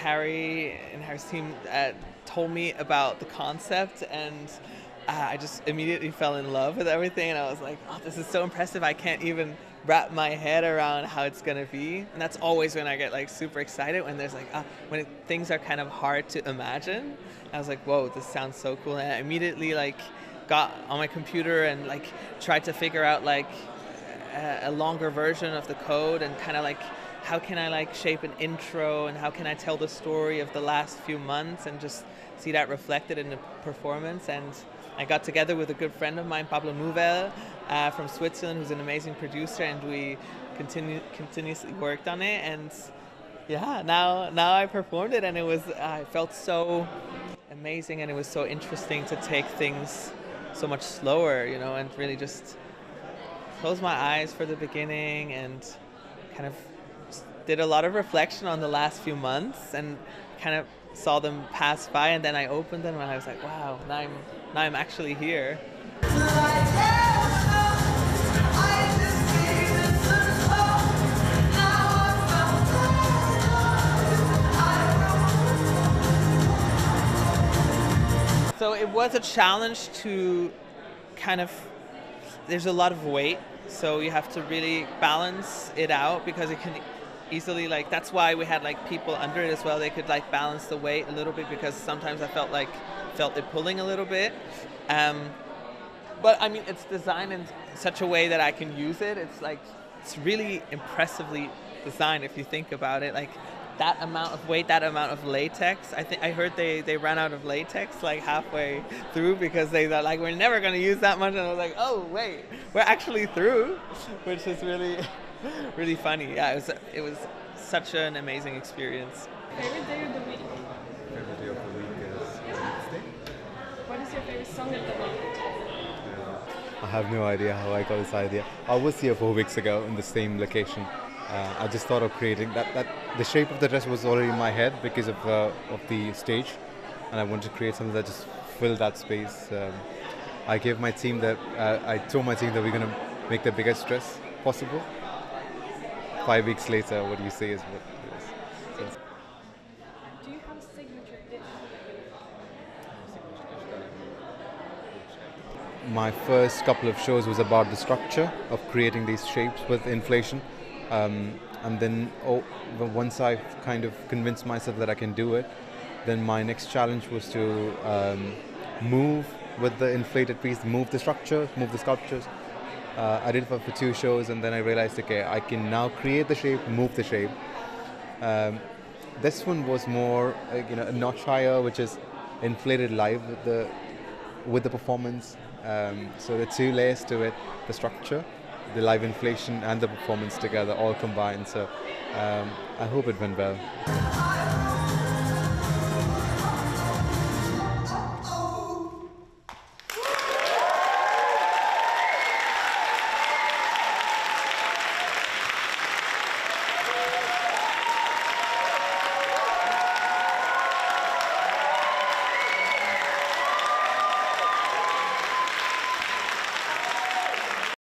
Harri and Harri's team told me about the concept, and I just immediately fell in love with everything, and I was like, oh, this is so impressive. I can't even wrap my head around how it's gonna be. And that's always when I get like super excited, when there's like things are kind of hard to imagine. I was like, whoa, this sounds so cool. And I immediately like got on my computer and like tried to figure out like a longer version of the code, and kind of like how can I like shape an intro, and how can I tell the story of the last few months and just see that reflected in the performance. And I got together with a good friend of mine, Pablo Nouvelle, from Switzerland, who's an amazing producer, and we continuously worked on it. And yeah, now I performed it, and I felt so amazing, and it was so interesting to take things so much slower, you know, and really just close my eyes for the beginning, and kind of did a lot of reflection on the last few months, and kind of saw them pass by, and then I opened them and I was like, wow, now I'm actually here. So it was a challenge to kind of, there's a lot of weight, so you have to really balance it out, because it can easily, like, that's why we had like people under it as well. They could like balance the weight a little bit, because sometimes I felt it pulling a little bit. But I mean, it's designed in such a way that I can use it. It's really impressively designed if you think about it. Like that amount of weight, that amount of latex. I heard they ran out of latex like halfway through, because they thought like, we're never gonna use that much, and I was like, oh wait, we're actually through, which is really funny. Yeah, it was such an amazing experience. Favorite day of the week? Favorite day of the week is Wednesday. What is your favorite song of the week? I have no idea how I got this idea. I was here 4 weeks ago in the same location. I just thought of creating that. The shape of the dress was already in my head because of the stage, and I wanted to create something that just filled that space. I gave my team that I told my team that we're going to make the biggest dress possible. 5 weeks later, what you say is what it is. So, Do you have a signature dish? my first couple of shows was about the structure of creating these shapes with inflation. And then once I kind of convinced myself that I can do it, then my next challenge was to move with the inflated piece, move the structure, move the sculptures. I did it for 2 shows, and then I realized, okay, I can now create the shape, move the shape. This one was more, a notch higher, which is inflated live with the performance. So the 2 layers to it, the structure, the live inflation, and the performance together all combined. So I hope it went well.